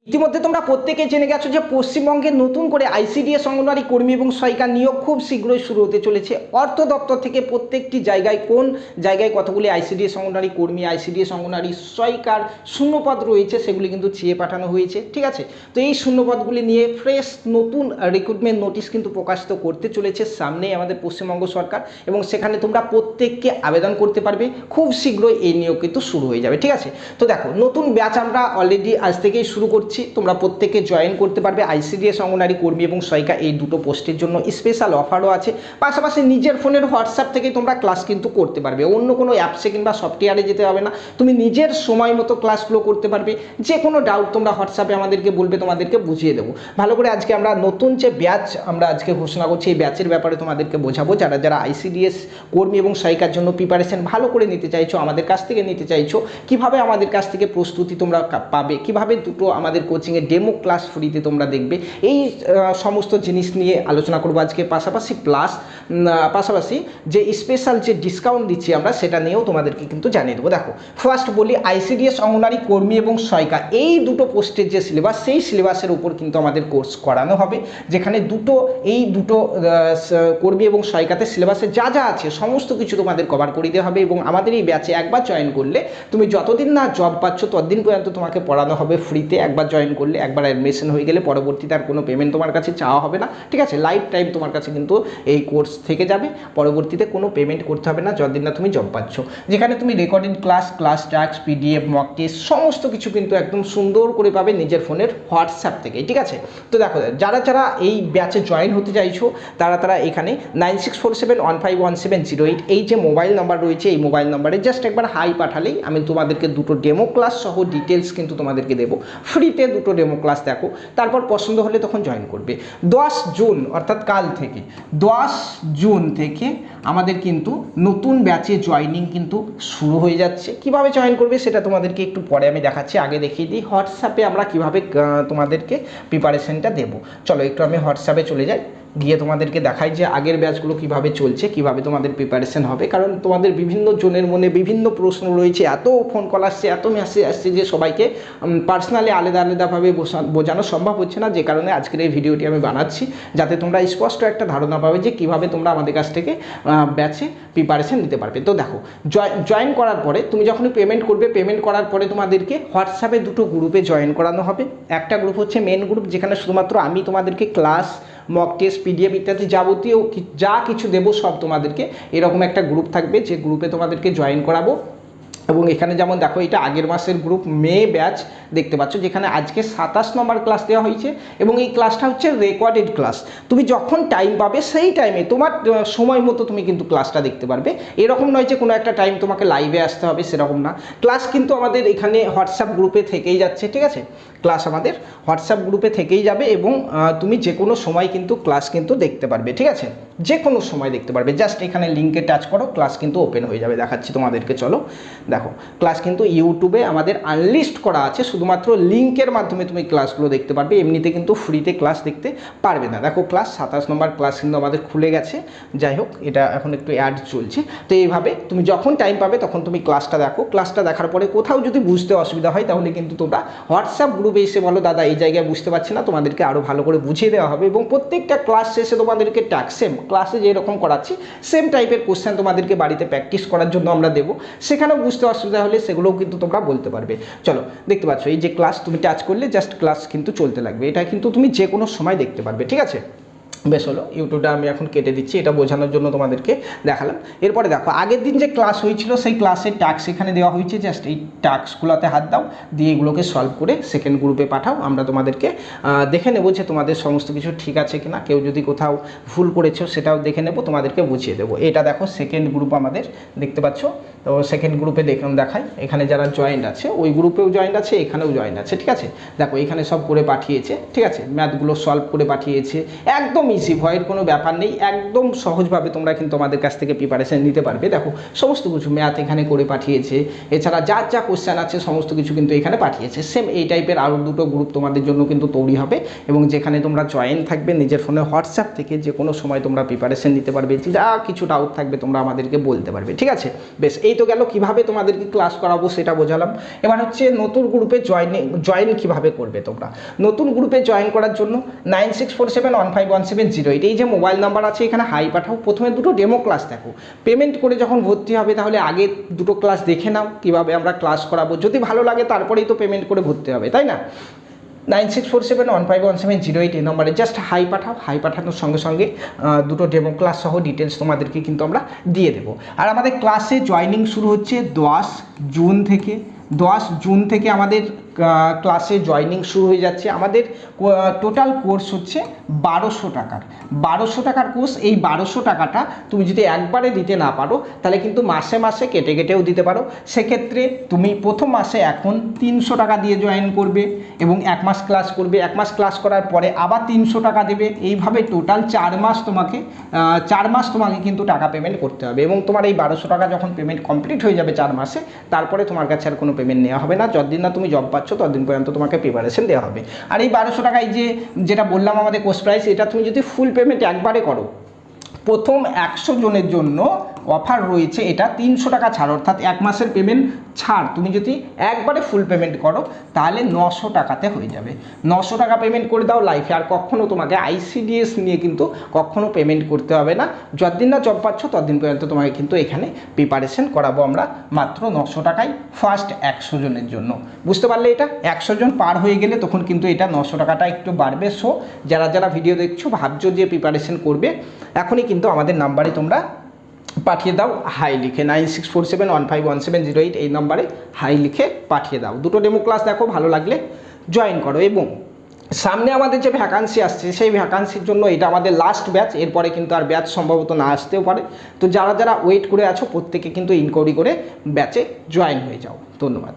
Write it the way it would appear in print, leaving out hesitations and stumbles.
ইতিমধ্যে তোমরা প্রত্যেকেই জেনে গেছো যে পশ্চিমবঙ্গে নতুন করে আইসিডিএস অঙ্গনওয়াড়ি কর্মী এবং সহায়িকা নিয়োগ খুব শীঘ্রই শুরু হতে চলেছে। অর্থ দপ্তর থেকে প্রত্যেকটি জায়গায় কোন জায়গায় কতগুলি আইসিডিএস অঙ্গনওয়াড়ি কর্মী, আইসিডিএস অঙ্গনওয়াড়ি সহায়িকার শূন্যপদ রয়েছে সেগুলি কিন্তু চেয়ে পাঠানো হয়েছে। ঠিক আছে, তো এই শূন্যপদগুলি নিয়ে ফ্রেশ নতুন রিক্রুটমেন্ট নোটিশ কিন্তু প্রকাশিত করতে চলেছে সামনেই আমাদের পশ্চিমবঙ্গ সরকার, এবং সেখানে তোমরা প্রত্যেককে আবেদন করতে পারবে। খুব শীঘ্রই এই নিয়োগ কিন্তু শুরু হয়ে যাবে। ঠিক আছে, তো দেখো নতুন ব্যাচ আমরা অলরেডি আজ থেকেই শুরু করছি। তোমরা প্রত্যেকে জয়েন করতে পারবে। আইসিডিএস অঙ্গনওয়াড়ি কর্মী এবং সহায়িকা এই দুটো পোস্টের জন্য স্পেশাল অফারও আছে। পাশাপাশি নিজের ফোনের হোয়াটসঅ্যাপ থেকে তোমরা ক্লাস কিন্তু করতে পারবে। অন্য কোনো অ্যাপসে কিংবা সফটওয়্যারে যেতে হবে না, তুমি নিজের সময় মতো ক্লাসগুলো করতে পারবে। যে কোনো ডাউট তোমরা হোয়াটসঅ্যাপে আমাদেরকে বলবে, তোমাদেরকে বুঝিয়ে দেবো ভালো করে। আজকে আমরা নতুন যে ব্যাচ আমরা আজকে ঘোষণা করছি, এই ব্যাচের ব্যাপারে তোমাদেরকে বোঝাবো। যারা যারা আইসিডিএস কর্মী এবং সহায়িকার জন্য প্রিপারেশন ভালো করে নিতে চাইছো, আমাদের কাছ থেকে নিতে চাইছো, কিভাবে আমাদের কাছ থেকে প্রস্তুতি তোমরা পাবে, কিভাবে দুটো আমাদের কোচিংয়ে ডেমো ক্লাস ফ্রিতে তোমরা দেখবে, এই সমস্ত জিনিস নিয়ে আলোচনা করবো আজকে। পাশাপাশি যে স্পেশাল যে ডিসকাউন্ট দিচ্ছি আমরা, সেটা নিয়েও তোমাদেরকে কিন্তু জানিয়ে দেবো। দেখো ফার্স্ট বলি, আইসিডিএস অঙ্গনওয়াড়ি কর্মী এবং সহায়িকা এই দুটো পোস্টের যে সিলেবাস, সেই সিলেবাসের উপর কিন্তু আমাদের কোর্স করানো হবে। যেখানে এই দুটো কর্মী এবং সহায়িকাতে সিলেবাসে যা যা আছে সমস্ত কিছু তোমাদের কভার করে দেওয়া হবে। এবং আমাদের এই ব্যাচে একবার জয়েন করলে তুমি যতদিন না জব পাচ্ছ ততদিন পর্যন্ত তোমাকে পড়ানো হবে ফ্রিতে। একবার জয়েন করলে, একবার অ্যাডমিশন হয়ে গেলে পরবর্তীতে আর কোনো পেমেন্ট তোমার কাছে চাওয়া হবে না। ঠিক আছে, লাইফ টাইম তোমার কাছে কিন্তু এই কোর্স থেকে যাবে, পরবর্তীতে কোনো পেমেন্ট করতে হবে না যতদিন না তুমি জব পাচ্ছ। যেখানে তুমি recorded class tax, PDF, mock test সমস্ত কিছু কিন্তু একদম সুন্দর করে পাবে নিজের ফোনের হোয়াটসঅ্যাপ থেকে। ঠিক আছে, তো দেখো যারা যারা এই ব্যাচে জয়েন হতে চাইছো তারা এখানে 9647151708 এই যে মোবাইল নাম্বার রয়েছে, এই মোবাইল নাম্বারে জাস্ট একবার হাই পাঠালেই আমি তোমাদেরকে দুটো ডেমো ক্লাস সহ ডিটেলস কিন্তু তোমাদেরকে দেবো ফ্রিতে। দুটো ডেমো ক্লাস দেখো, তারপর পছন্দ হলে তখন জয়েন করবে। 10 জুন অর্থাৎ কাল থেকে 10 জুন থেকে আমাদের কিন্তু নতুন ব্যাচে জয়েনিং কিন্তু শুরু হয়ে যাচ্ছে। কিভাবে জয়েন করবে সেটা তোমাদেরকে একটু পরে আমি দেখাচ্ছি। আগে দেখিয়ে দিই হোয়াটসঅ্যাপে আমরা কিভাবে তোমাদেরকে প্রিপারেশনটা দেবো। চলো একটু আমি হোয়াটসঅ্যাপে চলে যাই, গিয়ে তোমাদেরকে দেখাই যে আগের ব্যাচগুলো কিভাবে চলছে, কিভাবে তোমাদের প্রিপারেশন হবে। কারণ তোমাদের বিভিন্ন জনের মনে বিভিন্ন প্রশ্ন রয়েছে, এত ফোন কল আসছে, এত মেসেজ আসছে যে সবাইকে পার্সোনালি আলাদা আলাদাভাবে বোঝানো সম্ভব হচ্ছে না। যে কারণে আজকের এই ভিডিওটি আমি বানাচ্ছি, যাতে তোমরা স্পষ্ট একটা ধারণা পাবে যে কিভাবে তোমরা আমাদের কাছ থেকে ব্যাচে প্রিপারেশন নিতে পারবে। তো দেখো জয়েন করার পরে তুমি যখনই পেমেন্ট করবে, পেমেন্ট করার পরে তোমাদেরকে হোয়াটসঅ্যাপে দুটো গ্রুপে জয়েন করানো হবে। একটা গ্রুপ হচ্ছে মেন গ্রুপ, যেখানে শুধুমাত্র আমি তোমাদেরকে ক্লাস, মক টেস্ট, পিডিএফ ইত্যাদি যাবতীয় যা কিছু দেবো সব তোমাদেরকে এরকম একটা গ্রুপ থাকবে, যে গ্রুপে তোমাদেরকে জয়েন করাবো। এবং এখানে যেমন দেখো, এটা আগের মাসের গ্রুপ মে ব্যাচ দেখতে পাচ্ছ, যেখানে আজকে 27 নম্বর ক্লাস দেওয়া হয়েছে। এবং এই ক্লাসটা হচ্ছে রেকর্ডেড ক্লাস। তুমি যখন টাইম পাবে সেই টাইমে তোমার সময় মতো তুমি কিন্তু ক্লাসটা দেখতে পারবে। এরকম নয় যে কোনো একটা টাইম তোমাকে লাইভে আসতে হবে, সেরকম না। ক্লাস কিন্তু আমাদের এখানে হোয়াটসঅ্যাপ গ্রুপে থেকেই যাচ্ছে। ঠিক আছে, ক্লাস আমাদের হোয়াটসঅ্যাপ গ্রুপে থেকেই যাবে, এবং তুমি যে কোনো সময় কিন্তু ক্লাস কিন্তু দেখতে পারবে। ঠিক আছে, যে কোনো সময় দেখতে পারবে। জাস্ট এখানে লিঙ্কে টাচ করো, ক্লাস কিন্তু ওপেন হয়ে যাবে। দেখাচ্ছি তোমাদেরকে, চলো দেখো ক্লাস কিন্তু ইউটিউবে আমাদের আনলিস্ট করা আছে, শুধুমাত্র লিঙ্কের মাধ্যমে তুমি ক্লাসগুলো দেখতে পারবে। এমনিতে কিন্তু ফ্রিতে ক্লাস দেখতে পারবে না। দেখো ক্লাস 27 নম্বর ক্লাস কিন্তু আমাদের খুলে গেছে। যাই হোক, এটা এখন একটু অ্যাড চলছে। তো এইভাবে তুমি যখন টাইম পাবে তখন তুমি ক্লাসটা দেখো। ক্লাসটা দেখার পরে কোথাও যদি বুঝতে অসুবিধা হয়, তাহলে কিন্তু তোমরা হোয়াটসঅ্যাপ গ্রুপে এসে বলো, দাদা এই জায়গায় বুঝতে পারছি না, তোমাদেরকে আরও ভালো করে বুঝিয়ে দেওয়া হবে। এবং প্রত্যেকটা ক্লাস শেষে তোমাদেরকে সেম ক্লাসে যেরকম করাচ্ছি সেম টাইপের কোশ্চেন তোমাদেরকে বাড়িতে প্র্যাকটিস করার জন্য আমরা দেবো। সেখানেও বুঝতে অসুবিধা হলে সেগুলোও কিন্তু তোমরা বলতে পারবে। চলো দেখতে পাচ্ছ, এই যে ক্লাস তুমি টাচ করলে জাস্ট ক্লাস কিন্তু চলতে লাগবে। এটা কিন্তু তুমি যে কোনো সময় দেখতে পারবে। ঠিক আছে, বেশ হলো। ইউটিউবটা আমি এখন কেটে দিচ্ছি, এটা বোঝানোর জন্য তোমাদেরকে দেখালাম। এরপরে দেখো আগের দিন যে ক্লাস হয়েছিল সেই ক্লাসের টাস্ক এখানে দেওয়া হয়েছে। জাস্ট এই টাস্কগুলোতে হাত দাও, দিয়ে এগুলোকে সলভ করে সেকেন্ড গ্রুপে পাঠাও। আমরা তোমাদেরকে দেখে নেবো যে তোমাদের সমস্ত কিছু ঠিক আছে কিনা। কেউ যদি কোথাও ভুল করেছো সেটাও দেখে নেবো, তোমাদেরকে বুঝিয়ে দেবো। এটা দেখো সেকেন্ড গ্রুপ আমাদের দেখতে পাচ্ছ। তো সেকেন্ড গ্রুপে দেখাই, এখানে যারা জয়েন্ট আছে ওই গ্রুপেও জয়েন্ট আছে, এখানেও জয়েন্ট আছে। ঠিক আছে, দেখো এখানে সব করে পাঠিয়েছে। ঠিক আছে, ম্যাথগুলো সলভ করে পাঠিয়েছে, একদম ইজি, ভয়ের কোনো ব্যাপার নেই। একদম সহজভাবে তোমরা কিন্তু আমাদের কাছ থেকে প্রিপারেশন নিতে পারবে। দেখো সমস্ত কিছু ম্যাথ এখানে করে পাঠিয়েছে, এছাড়া যা যা কোশ্চেন আছে সমস্ত কিছু কিন্তু এখানে পাঠিয়েছে। সেম এই টাইপের আরও দুটো গ্রুপ তোমাদের জন্য কিন্তু তৈরি হবে, এবং যেখানে তোমরা জয়েন থাকবে। নিজের ফোনে হোয়াটসঅ্যাপ থেকে যে কোনো সময় তোমরা প্রিপারেশন নিতে পারবে, যা কিছু ডাউট থাকবে তোমরা আমাদেরকে বলতে পারবে। ঠিক আছে, বেশ এই তো গেল কিভাবে তোমাদেরকে ক্লাস করাবো সেটা বোঝালাম। এবার হচ্ছে নতুন গ্রুপে জয়েন কিভাবে করবে তোমরা। নতুন গ্রুপে জয়েন করার জন্য 9647151708 এই যে মোবাইল নাম্বার আছে এখানে হাই পাঠাও, প্রথমে দুটো ডেমো ক্লাস দেখো, পেমেন্ট করে যখন ভর্তি হবে তাহলে আগে দুটো ক্লাস দেখে নাও কিভাবে আমরা ক্লাস করাবো, যদি ভালো লাগে তারপরেই তো পেমেন্ট করে ভর্তি হবে, তাই না। 9647151708 এই নম্বরে জাস্ট হাই পাঠাও, হাই পাঠানোর সঙ্গে সঙ্গে দুটো ডেমো ক্লাস সহ ডিটেলস তোমাদেরকে কিন্তু আমরা দিয়ে দেবো। আর আমাদের ক্লাসে জয়েনিং শুরু হচ্ছে 10 জুন থেকে। 10 জুন থেকে আমাদের ক্লাসে জয়েনিং শুরু হয়ে যাচ্ছে। আমাদের টোটাল কোর্স হচ্ছে 1200 টাকার। 1200 টাকার কোর্স। এই 1200 টাকাটা তুমি যদি একবারে দিতে না পারো তাহলে কিন্তু মাসে মাসে কেটে কেটেও দিতে পারো। সেক্ষেত্রে তুমি প্রথম মাসে এখন 300 টাকা দিয়ে জয়েন করবে এবং 1 মাস ক্লাস করবে। 1 মাস ক্লাস করার পরে আবার 300 টাকা দেবে। এইভাবে টোটাল 4 মাস তোমাকে কিন্তু টাকা পেমেন্ট করতে হবে এবং তোমার এই 1200 টাকা যখন পেমেন্ট কমপ্লিট হয়ে যাবে 4 মাসে, তারপরে তোমার কাছে আর কোনো পেমেন্ট নেওয়া হবে না। যতদিন না তুমি জব পাচ্ছ ততদিন পর্যন্ত তোমাকে প্রিপারেশন দেওয়া হবে। আর এই 1200 টাকায় যেটা বললাম আমাদের কোর্স প্রাইস, এটা তুমি যদি ফুল পেমেন্ট একবারে করো, প্রথম 100 জনের জন্য অফার রয়েছে এটা 300 টাকা ছাড়, অর্থাৎ 1 মাসের পেমেন্ট ছাড়। তুমি যদি একবারে ফুল পেমেন্ট করো তাহলে 900 টাকাতে হয়ে যাবে। 900 টাকা পেমেন্ট করে দাও লাইফে, আর কখনও তোমাকে ICDS নিয়ে কিন্তু কখনও পেমেন্ট করতে হবে না। যতদিন না জব পাচ্ছ ততদিন পর্যন্ত তোমাকে কিন্তু এখানে প্রিপারেশন করাবো আমরা মাত্র 900 টাকায় ফার্স্ট 100 জনের জন্য। বুঝতে পারলে এটা 100 জন পার হয়ে গেলে তখন কিন্তু এটা 900 টাকাটা একটু বাড়বে। সো যারা ভিডিও দেখছো ভাবছো যে প্রিপারেশন করবে, এখনই কিন্তু আমাদের নাম্বারে তোমরা পাঠিয়ে দাও হাই লিখে, 9647151708 এই নাম্বারে হাই লিখে পাঠিয়ে দাও। দুটো ডেমো ক্লাস দেখো, ভালো লাগলে জয়েন করো। এবং সামনে আমাদের যে ভ্যাকান্সি আসছে সেই ভ্যাকান্সির জন্য এটা আমাদের লাস্ট ব্যাচ, এরপরে কিন্তু আর ব্যাচ সম্ভবত না আসতেও পারে। তো যারা ওয়েট করে আছো প্রত্যেকে কিন্তু ইনকোয়ারি করে ব্যাচে জয়েন হয়ে যাও। ধন্যবাদ।